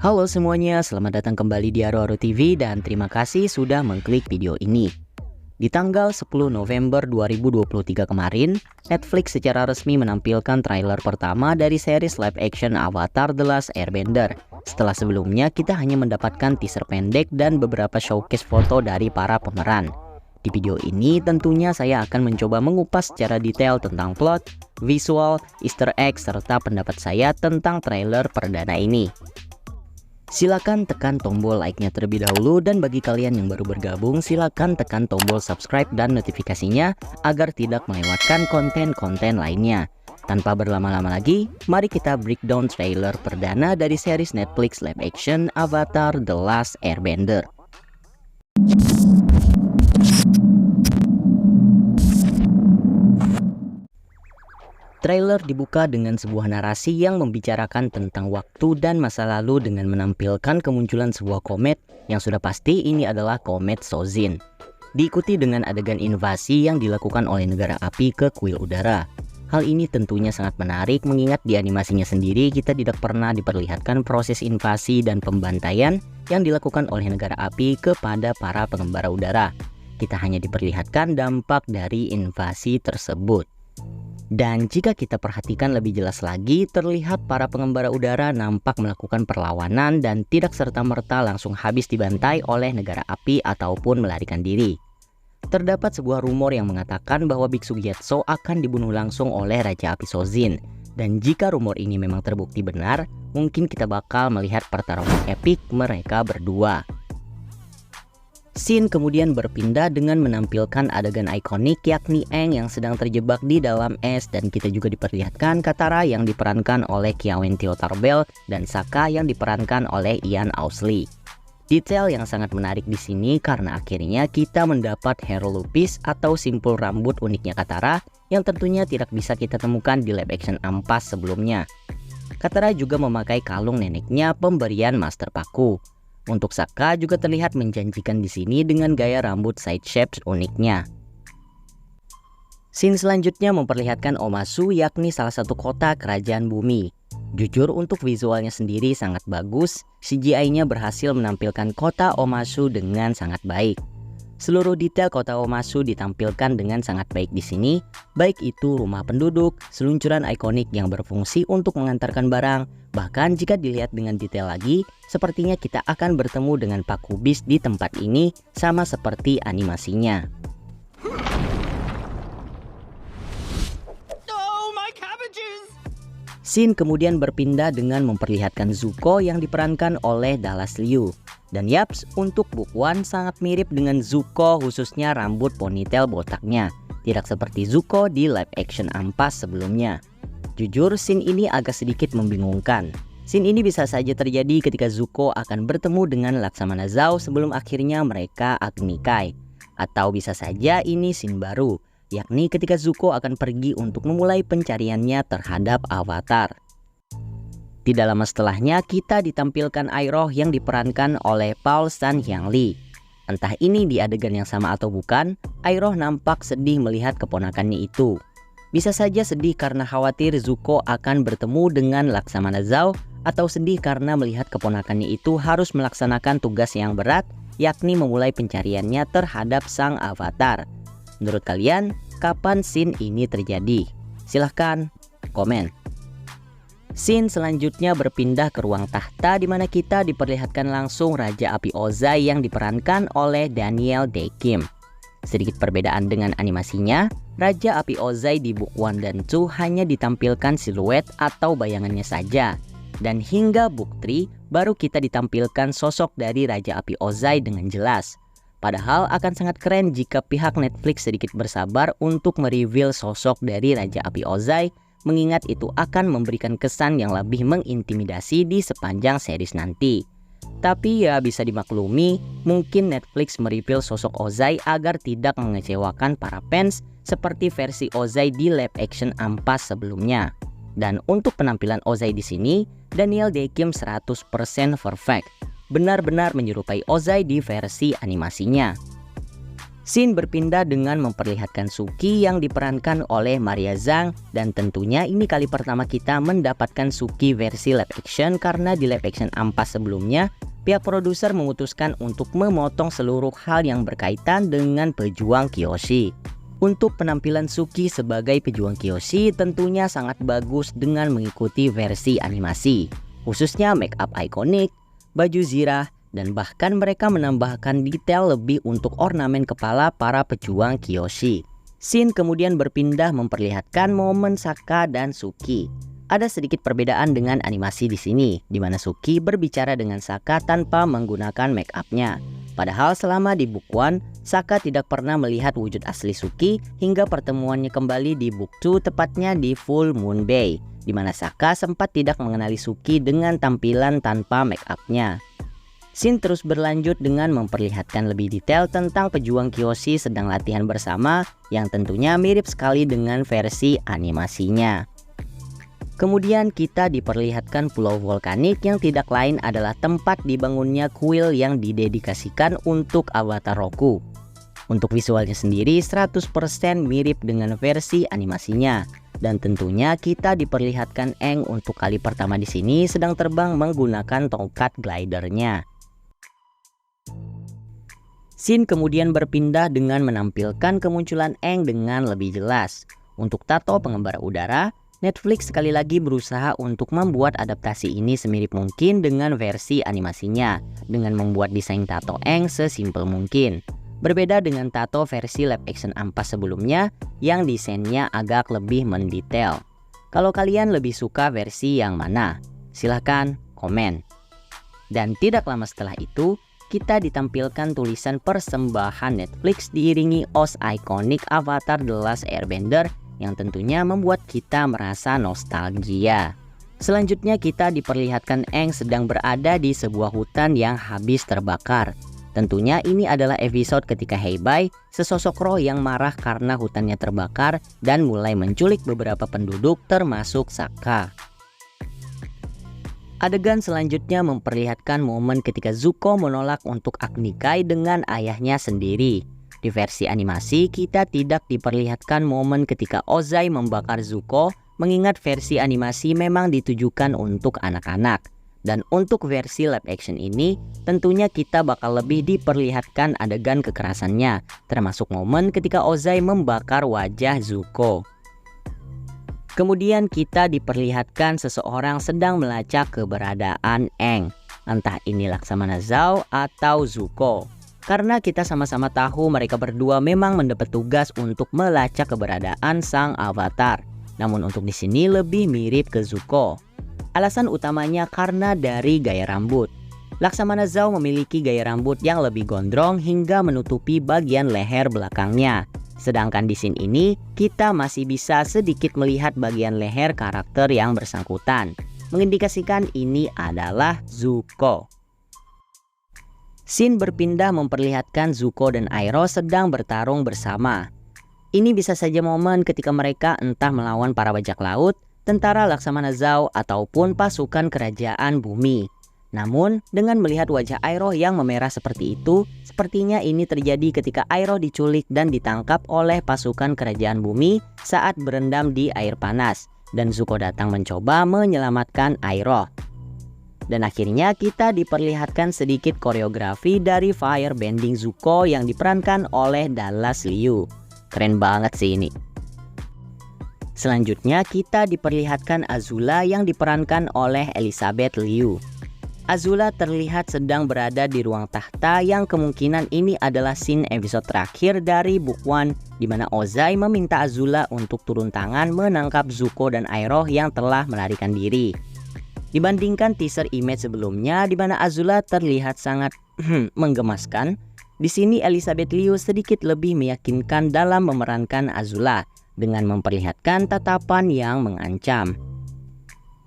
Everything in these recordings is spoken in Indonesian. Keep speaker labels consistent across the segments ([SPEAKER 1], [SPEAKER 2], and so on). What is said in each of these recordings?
[SPEAKER 1] Halo semuanya, selamat datang kembali di Aro TV dan terima kasih sudah mengklik video ini. Di tanggal 10 November 2023 kemarin, Netflix secara resmi menampilkan trailer pertama dari series live action Avatar The Last Airbender. Setelah sebelumnya kita hanya mendapatkan teaser pendek dan beberapa showcase foto dari para pemeran. Di video ini tentunya saya akan mencoba mengupas secara detail tentang plot, visual, easter egg, serta pendapat saya tentang trailer perdana ini. Silakan tekan tombol like-nya terlebih dahulu dan bagi kalian yang baru bergabung silakan tekan tombol subscribe dan notifikasinya agar tidak melewatkan konten-konten lainnya. Tanpa berlama-lama lagi, mari kita breakdown trailer perdana dari series Netflix live action Avatar The Last Airbender. Trailer dibuka dengan sebuah narasi yang membicarakan tentang waktu dan masa lalu dengan menampilkan kemunculan sebuah komet yang sudah pasti ini adalah komet Sozin. Diikuti dengan adegan invasi yang dilakukan oleh negara api ke kuil udara. Hal ini tentunya sangat menarik mengingat di animasinya sendiri kita tidak pernah diperlihatkan proses invasi dan pembantaian yang dilakukan oleh negara api kepada para pengembara udara. Kita hanya diperlihatkan dampak dari invasi tersebut. Dan jika kita perhatikan lebih jelas lagi, terlihat para pengembara udara nampak melakukan perlawanan dan tidak serta-merta langsung habis dibantai oleh negara api ataupun melarikan diri. Terdapat sebuah rumor yang mengatakan bahwa Biksu Gyatso akan dibunuh langsung oleh Raja Api Sozin. Dan jika rumor ini memang terbukti benar, mungkin kita bakal melihat pertarungan epik mereka berdua. Scene kemudian berpindah dengan menampilkan adegan ikonik yakni Aang yang sedang terjebak di dalam es dan kita juga diperlihatkan Katara yang diperankan oleh Kyawen Theotarvel dan Sokka yang diperankan oleh Ian Owsley. Detail yang sangat menarik di sini karena akhirnya kita mendapat hair lupis atau simpul rambut uniknya Katara yang tentunya tidak bisa kita temukan di live action Ampas sebelumnya. Katara juga memakai kalung neneknya pemberian Master Paku. Untuk Sokka juga terlihat menjanjikan di sini dengan gaya rambut side shapes uniknya. Scene selanjutnya memperlihatkan Omasu yakni salah satu kota kerajaan bumi. Jujur untuk visualnya sendiri sangat bagus, CGI-nya berhasil menampilkan kota Omasu dengan sangat baik. Seluruh detail kota Omasu ditampilkan dengan sangat baik di sini, baik itu rumah penduduk, seluncuran ikonik yang berfungsi untuk mengantarkan barang, bahkan jika dilihat dengan detail lagi, sepertinya kita akan bertemu dengan paku bis di tempat ini sama seperti animasinya. Scene kemudian berpindah dengan memperlihatkan Zuko yang diperankan oleh Dallas Liu. Dan yaps, untuk Book-wan sangat mirip dengan Zuko khususnya rambut ponytail botaknya. Tidak seperti Zuko di live action Ampas sebelumnya. Jujur, scene ini agak sedikit membingungkan. Scene ini bisa saja terjadi ketika Zuko akan bertemu dengan Laksamana Zhao sebelum akhirnya mereka Agni Kai. Atau bisa saja ini scene baru, yakni ketika Zuko akan pergi untuk memulai pencariannya terhadap Avatar. Tidak lama setelahnya kita ditampilkan Iroh yang diperankan oleh Paul Sun-Hyang Lee. Entah ini di adegan yang sama atau bukan, Iroh nampak sedih melihat keponakannya itu. Bisa saja sedih karena khawatir Zuko akan bertemu dengan Laksamana Zhao, atau sedih karena melihat keponakannya itu harus melaksanakan tugas yang berat, yakni memulai pencariannya terhadap sang Avatar. Menurut kalian, kapan scene ini terjadi? Silahkan komen. Scene selanjutnya berpindah ke ruang tahta di mana kita diperlihatkan langsung Raja Api Ozai yang diperankan oleh Daniel Dae Kim. Sedikit perbedaan dengan animasinya, Raja Api Ozai di Book 1 dan 2 hanya ditampilkan siluet atau bayangannya saja. Dan hingga Book 3 baru kita ditampilkan sosok dari Raja Api Ozai dengan jelas. Padahal akan sangat keren jika pihak Netflix sedikit bersabar untuk mereveal sosok dari Raja Api Ozai, mengingat itu akan memberikan kesan yang lebih mengintimidasi di sepanjang series nanti. Tapi ya bisa dimaklumi, mungkin Netflix mereveal sosok Ozai agar tidak mengecewakan para fans seperti versi Ozai di live action Ampas sebelumnya. Dan untuk penampilan Ozai di sini, Daniel Dae Kim 100% perfect. Benar-benar menyerupai Ozai di versi animasinya. Scene berpindah dengan memperlihatkan Suki yang diperankan oleh Maria Zhang, dan tentunya ini kali pertama kita mendapatkan Suki versi live action karena di live action Ampas sebelumnya pihak produser memutuskan untuk memotong seluruh hal yang berkaitan dengan pejuang Kyoshi. Untuk penampilan Suki sebagai pejuang Kyoshi tentunya sangat bagus dengan mengikuti versi animasi, khususnya make up ikonik, baju zirah, dan bahkan mereka menambahkan detail lebih untuk ornamen kepala para pejuang Kyoshi. Scene kemudian berpindah memperlihatkan momen Saka dan Suki. Ada sedikit perbedaan dengan animasi di sini, di mana Suki berbicara dengan Saka tanpa menggunakan make up-nya. Padahal selama di Book One, Saka tidak pernah melihat wujud asli Suki hingga pertemuannya kembali di Book Two, tepatnya di Full Moon Bay, di mana Saka sempat tidak mengenali Suki dengan tampilan tanpa make up-nya. Scene terus berlanjut dengan memperlihatkan lebih detail tentang pejuang Kyoshi sedang latihan bersama, yang tentunya mirip sekali dengan versi animasinya. Kemudian kita diperlihatkan pulau vulkanik yang tidak lain adalah tempat dibangunnya kuil yang didedikasikan untuk Avatar Roku. Untuk visualnya sendiri 100% mirip dengan versi animasinya, dan tentunya kita diperlihatkan Aang untuk kali pertama di sini sedang terbang menggunakan tongkat glidernya. Scene kemudian berpindah dengan menampilkan kemunculan Aang dengan lebih jelas. Untuk tato pengembara udara, Netflix sekali lagi berusaha untuk membuat adaptasi ini semirip mungkin dengan versi animasinya, dengan membuat desain tato Aang sesimpel mungkin. Berbeda dengan tato versi live action Ampas sebelumnya yang desainnya agak lebih mendetail. Kalau kalian lebih suka versi yang mana? Silahkan komen. Dan tidak lama setelah itu, kita ditampilkan tulisan persembahan Netflix diiringi OST ikonik Avatar The Last Airbender yang tentunya membuat kita merasa nostalgia. Selanjutnya kita diperlihatkan Aang sedang berada di sebuah hutan yang habis terbakar. Tentunya ini adalah episode ketika Heibai, sesosok roh yang marah karena hutannya terbakar dan mulai menculik beberapa penduduk termasuk Sokka. Adegan selanjutnya memperlihatkan momen ketika Zuko menolak untuk aknikai dengan ayahnya sendiri. Di versi animasi kita tidak diperlihatkan momen ketika Ozai membakar Zuko, mengingat versi animasi memang ditujukan untuk anak-anak. Dan untuk versi live action ini tentunya kita bakal lebih diperlihatkan adegan kekerasannya, termasuk momen ketika Ozai membakar wajah Zuko. Kemudian kita diperlihatkan seseorang sedang melacak keberadaan Aang, entah ini Laksamana Zhao atau Zuko. Karena kita sama-sama tahu mereka berdua memang mendapat tugas untuk melacak keberadaan sang avatar. Namun untuk di sini lebih mirip ke Zuko. Alasan utamanya karena dari gaya rambut. Laksamana Zhao memiliki gaya rambut yang lebih gondrong hingga menutupi bagian leher belakangnya. Sedangkan di scene ini kita masih bisa sedikit melihat bagian leher karakter yang bersangkutan, mengindikasikan ini adalah Zuko. Scene berpindah memperlihatkan Zuko dan Iroh sedang bertarung bersama. Ini bisa saja momen ketika mereka entah melawan para bajak laut, tentara Laksamana Zhao, ataupun pasukan kerajaan bumi. Namun, dengan melihat wajah Iroh yang memerah seperti itu, sepertinya ini terjadi ketika Iroh diculik dan ditangkap oleh pasukan kerajaan bumi saat berendam di air panas, dan Zuko datang mencoba menyelamatkan Iroh. Dan akhirnya kita diperlihatkan sedikit koreografi dari firebending Zuko yang diperankan oleh Dallas Liu. Keren banget sih ini. Selanjutnya kita diperlihatkan Azula yang diperankan oleh Elizabeth Liu. Azula terlihat sedang berada di ruang tahta yang kemungkinan ini adalah scene episode terakhir dari Book One, di mana Ozai meminta Azula untuk turun tangan menangkap Zuko dan Iroh yang telah melarikan diri. Dibandingkan teaser image sebelumnya di mana Azula terlihat sangat menggemaskan, di sini Elizabeth Liu sedikit lebih meyakinkan dalam memerankan Azula dengan memperlihatkan tatapan yang mengancam.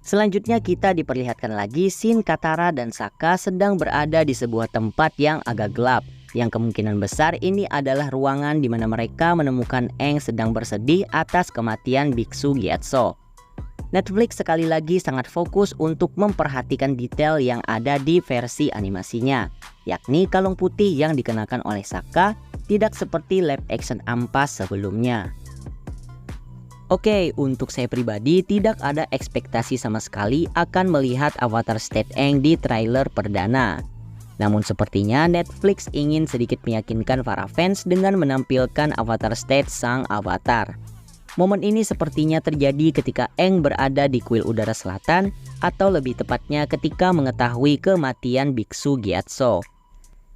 [SPEAKER 1] Selanjutnya kita diperlihatkan lagi scene Katara dan Sokka sedang berada di sebuah tempat yang agak gelap, yang kemungkinan besar ini adalah ruangan di mana mereka menemukan Aang sedang bersedih atas kematian Biksu Gyatso. Netflix sekali lagi sangat fokus untuk memperhatikan detail yang ada di versi animasinya, yakni kalung putih yang dikenakan oleh Sokka tidak seperti live action ampas sebelumnya. Oke, untuk saya pribadi tidak ada ekspektasi sama sekali akan melihat Avatar State Aang di trailer perdana. Namun sepertinya Netflix ingin sedikit meyakinkan para fans dengan menampilkan Avatar State sang avatar. Momen ini sepertinya terjadi ketika Aang berada di kuil udara selatan, atau lebih tepatnya ketika mengetahui kematian Biksu Gyatso.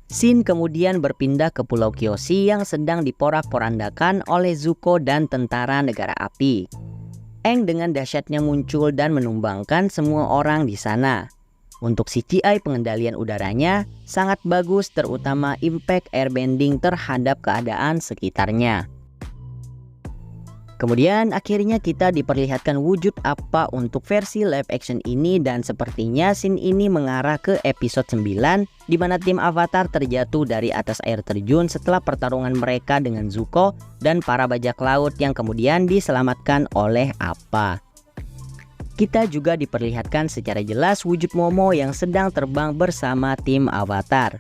[SPEAKER 1] Scene kemudian berpindah ke Pulau Kyoshi yang sedang diporak-porandakan oleh Zuko dan tentara negara api. Aang dengan dahsyatnya muncul dan menumbangkan semua orang di sana. Untuk CGI pengendalian udaranya sangat bagus, terutama impact airbending terhadap keadaan sekitarnya. Kemudian akhirnya kita diperlihatkan wujud apa untuk versi live action ini, dan sepertinya scene ini mengarah ke episode 9 di mana tim Avatar terjatuh dari atas air terjun setelah pertarungan mereka dengan Zuko dan para bajak laut yang kemudian diselamatkan oleh Appa. Kita juga diperlihatkan secara jelas wujud Momo yang sedang terbang bersama tim Avatar.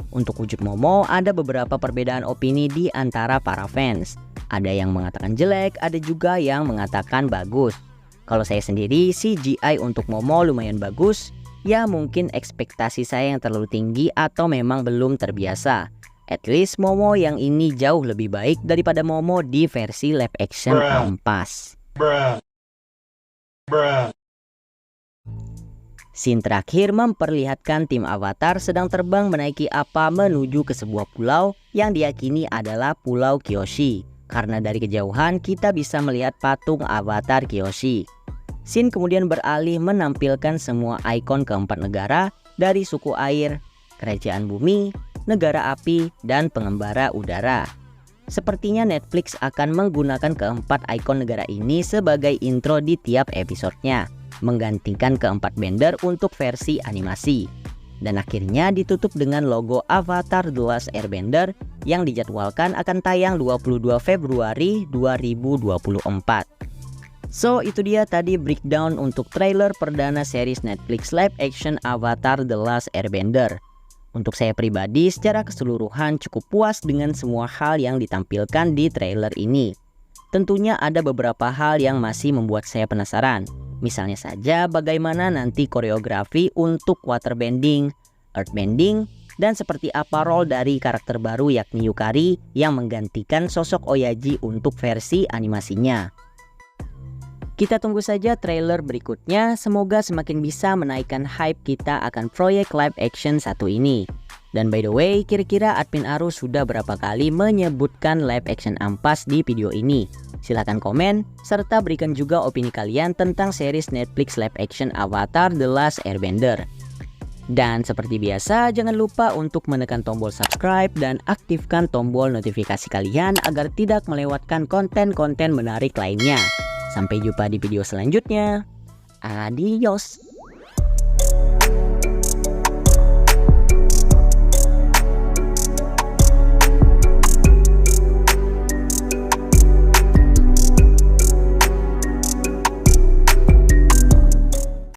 [SPEAKER 1] Untuk wujud Momo ada beberapa perbedaan opini di antara para fans. Ada yang mengatakan jelek, ada juga yang mengatakan bagus. Kalau saya sendiri, CGI untuk Momo lumayan bagus. Ya mungkin ekspektasi saya yang terlalu tinggi atau memang belum terbiasa. At least Momo yang ini jauh lebih baik daripada Momo di versi live action ampas. Scene terakhir memperlihatkan tim Avatar sedang terbang menaiki Appa menuju ke sebuah pulau yang diyakini adalah Pulau Kyoshi. Karena dari kejauhan kita bisa melihat patung Avatar Kyoshi. Scene kemudian beralih menampilkan semua ikon keempat negara dari suku air, kerajaan bumi, negara api, dan pengembara udara. Sepertinya Netflix akan menggunakan keempat ikon negara ini sebagai intro di tiap episodenya, menggantikan keempat bender untuk versi animasi. Dan akhirnya ditutup dengan logo Avatar The Last Airbender yang dijadwalkan akan tayang 22 Februari 2024. So itu dia tadi breakdown untuk trailer perdana series Netflix live action Avatar The Last Airbender. Untuk saya pribadi secara keseluruhan cukup puas dengan semua hal yang ditampilkan di trailer ini. Tentunya ada beberapa hal yang masih membuat saya penasaran. Misalnya saja bagaimana nanti koreografi untuk waterbending, earthbending, dan seperti apa role dari karakter baru yakni Yukari yang menggantikan sosok Oyaji untuk versi animasinya. Kita tunggu saja trailer berikutnya, semoga semakin bisa menaikkan hype kita akan proyek live action satu ini. Dan by the way, kira-kira admin Arus sudah berapa kali menyebutkan live action ampas di video ini? Silahkan komen, serta berikan juga opini kalian tentang series Netflix live action Avatar The Last Airbender. Dan seperti biasa, jangan lupa untuk menekan tombol subscribe dan aktifkan tombol notifikasi kalian agar tidak melewatkan konten-konten menarik lainnya. Sampai jumpa di video selanjutnya. Adios.